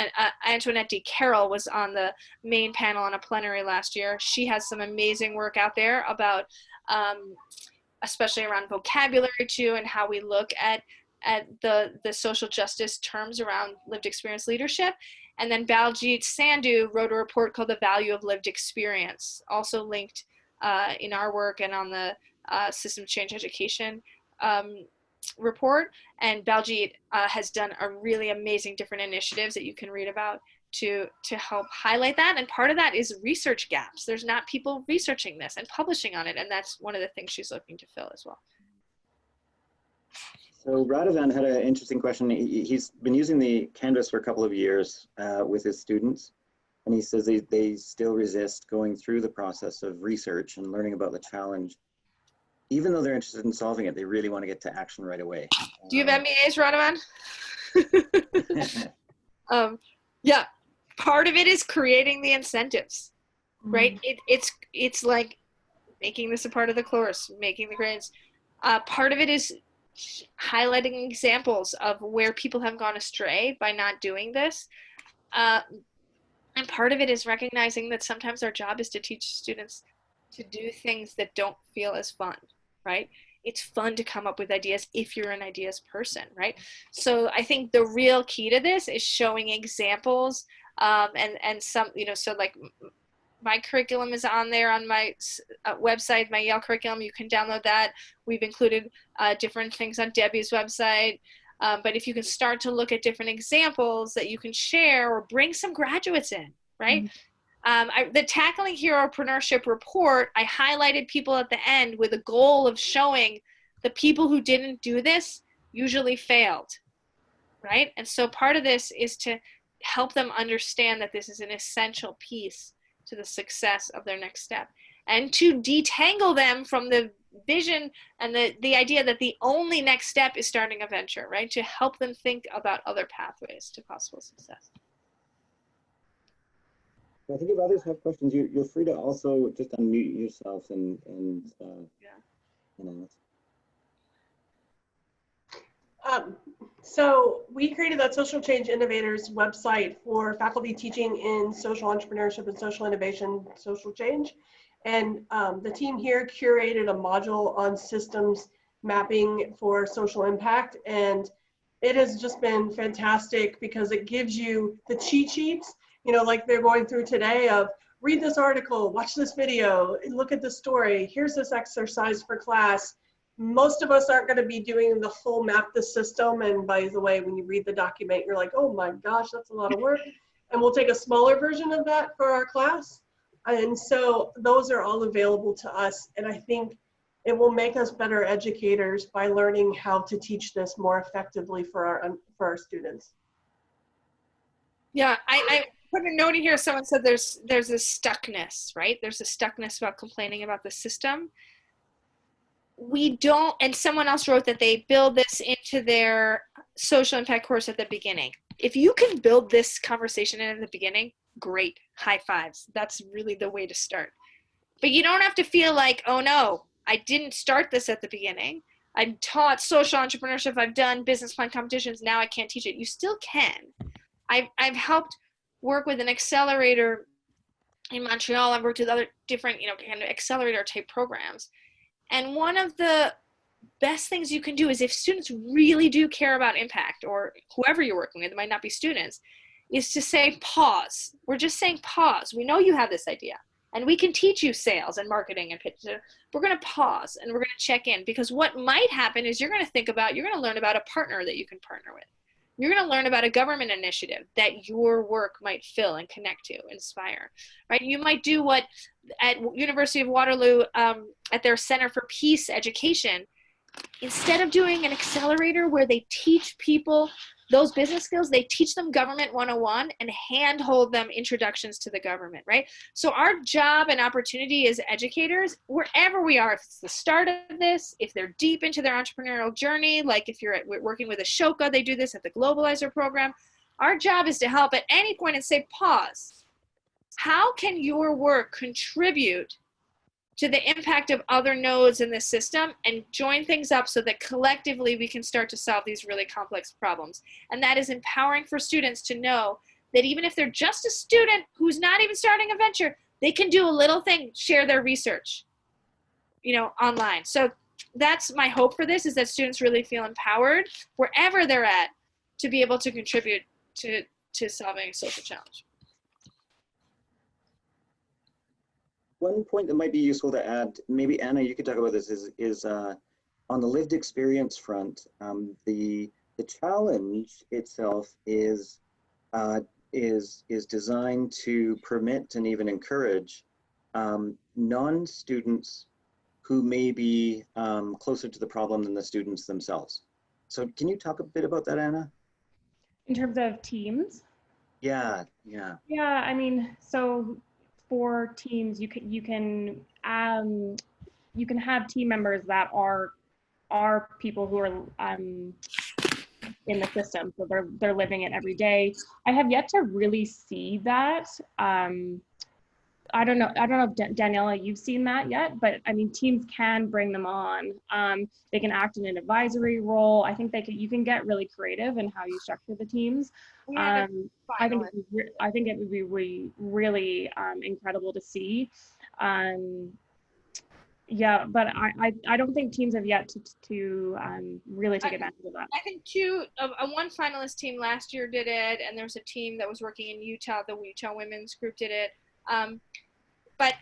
Antoinette D. Carroll was on the main panel on a plenary last year. She has some amazing work out there about, especially around vocabulary too, and how we look at the social justice terms around lived experience leadership. And then Baljit Sandhu wrote a report called The Value of Lived Experience, also linked in our work and on the System Change Education report. And Baljit has done a really amazing different initiatives that you can read about to help highlight that. And part of that is research gaps. There's not people researching this and publishing on it. And that's one of the things she's looking to fill as well. So Radovan had an interesting question. He's been using the Canvas for a couple of years with his students. And he says they still resist going through the process of research and learning about the challenge. Even though they're interested in solving it, they really want to get to action right away. Do you have MEAs, Radovan? Yeah, part of it is creating the incentives, right? It's like making this a part of the course, making the grades. Part of it is highlighting examples of where people have gone astray by not doing this. And part of it is recognizing that sometimes our job is to teach students to do things that don't feel as fun, right? It's fun to come up with ideas if you're an ideas person, right? So I think the real key to this is showing examples and some, so like my curriculum is on there on my website, my Yale curriculum. You can download that. We've included different things on Debbie's website. But if you can start to look at different examples that you can share or bring some graduates in, right? The Tackling Heropreneurship report, I highlighted people at the end with a goal of showing the people who didn't do this usually failed, right? And so part of this is to help them understand that this is an essential piece to the success of their next step, and to detangle them from the vision and the idea that the only next step is starting a venture, right? To help them think about other pathways to possible success. I think if others have questions, you're free to also just unmute yourself and So we created that Social Change Innovators website for faculty teaching in social entrepreneurship and social innovation, social change. And the team here curated a module on systems mapping for social impact. And it has just been fantastic because it gives you the cheat sheets, like they're going through today of read this article, watch this video, look at this story, here's this exercise for class. Most of us aren't going to be doing the full map the system. And by the way, when you read the document, you're like, oh my gosh, that's a lot of work. And we'll take a smaller version of that for our class. And so those are all available to us. And I think it will make us better educators by learning how to teach this more effectively for our students. Yeah, I put a note in here. Someone said there's a stuckness, right? There's a stuckness about complaining about the system. We don't, and someone else wrote that they build this into their social impact course at the beginning. If you can build this conversation in at the beginning, great, high fives. That's really the way to start. But you don't have to feel like, oh no, I didn't start this at the beginning. I've taught social entrepreneurship. I've done business plan competitions. Now I can't teach it. You still can. I've helped work with an accelerator in Montreal. I've worked with other different, kind of accelerator type programs. And one of the best things you can do is if students really do care about impact, or whoever you're working with, it might not be students, is to say pause. We're just saying pause. We know you have this idea and we can teach you sales and marketing and pitch. We're going to pause and we're going to check in, because what might happen is you're going to learn about a partner that you can partner with. You're going to learn about a government initiative that your work might fill and connect to, inspire, right? You might do what at University of Waterloo, at their Center for Peace Education, instead of doing an accelerator where they teach people those business skills, they teach them government 101 and handhold them introductions to the government, right? So our job and opportunity as educators, wherever we are, if it's the start of this, if they're deep into their entrepreneurial journey, like if you're working with Ashoka, they do this at the Globalizer program, our job is to help at any point and say, pause. How can your work contribute to the impact of other nodes in the system, and join things up so that collectively we can start to solve these really complex problems? And that is empowering for students to know that even if they're just a student who's not even starting a venture, they can do a little thing, share their research, online. So that's my hope for this, is that students really feel empowered wherever they're at to be able to contribute to solving a social challenge. One point that might be useful to add, maybe Anna, you could talk about this, is on the lived experience front, the challenge itself is designed to permit and even encourage non-students who may be closer to the problem than the students themselves. So can you talk a bit about that, Anna? In terms of teams? Yeah. Yeah, I mean, so for teams, you can have team members that are people who are in the system, so they're living it every day. I have yet to really see that. I don't know if Daniela, you've seen that yet, but I mean, teams can bring them on. They can act in an advisory role. I think you can get really creative in how you structure the teams. I think it would be really incredible to see. Yeah, but I don't think teams have yet to really take advantage of that. I think one finalist team last year did it, and there was a team that was working in Utah, the Utah women's group did it. But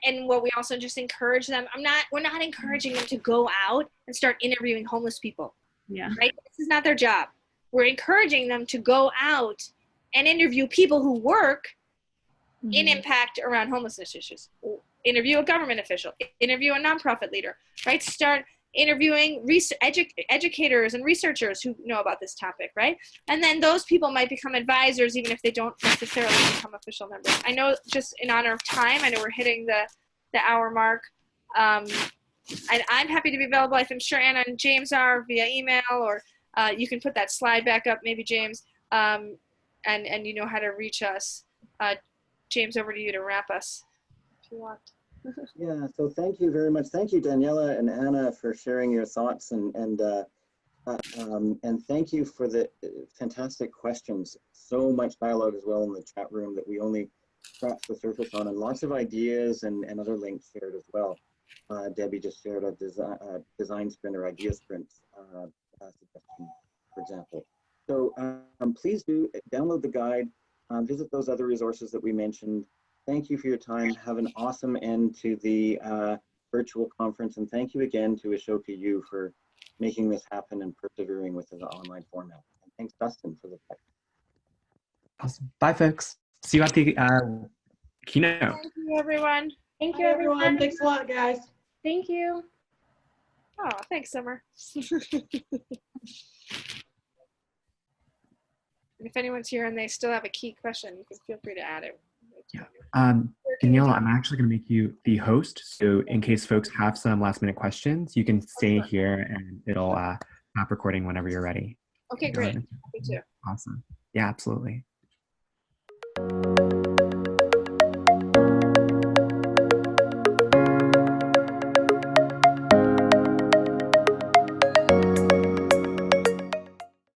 and what we also just encourage them, we're not encouraging them to go out and start interviewing homeless people. Yeah. Right? This is not their job. We're encouraging them to go out and interview people who work in impact around homelessness issues. Interview a government official, interview a nonprofit leader, right? Start interviewing educators and researchers who know about this topic, right? And then those people might become advisors, even if they don't necessarily become official members. I know, just in honor of time, I know we're hitting the hour mark. And I'm happy to be available. I'm sure Anna and James are, via email, or you can put that slide back up, maybe, James, and you know how to reach us. James, over to you to wrap us, if you want. Yeah, so thank you very much. Thank you, Daniela and Anna, for sharing your thoughts, and thank you for the fantastic questions. So much dialogue as well in the chat room that we only scratched the surface on, and lots of ideas and other links shared as well. Debbie just shared a design sprint or idea sprint suggestion, for example. So please do download the guide, visit those other resources that we mentioned. Thank you for your time. Have an awesome end to the virtual conference. And thank you again to Ashoka U for making this happen and persevering with the online format. And thanks, Dustin, for the tech. Awesome. Bye, folks. See you at the keynote. Thank you, everyone. Thank you, everyone. Thanks a lot, guys. Thank you. Oh, thanks, Summer. If anyone's here and they still have a key question, you can feel free to add it. Yeah. Daniela, I'm actually going to make you the host. So in case folks have some last minute questions, you can stay here and it'll stop recording whenever you're ready. Okay, great. Happy to. Awesome. Yeah, absolutely.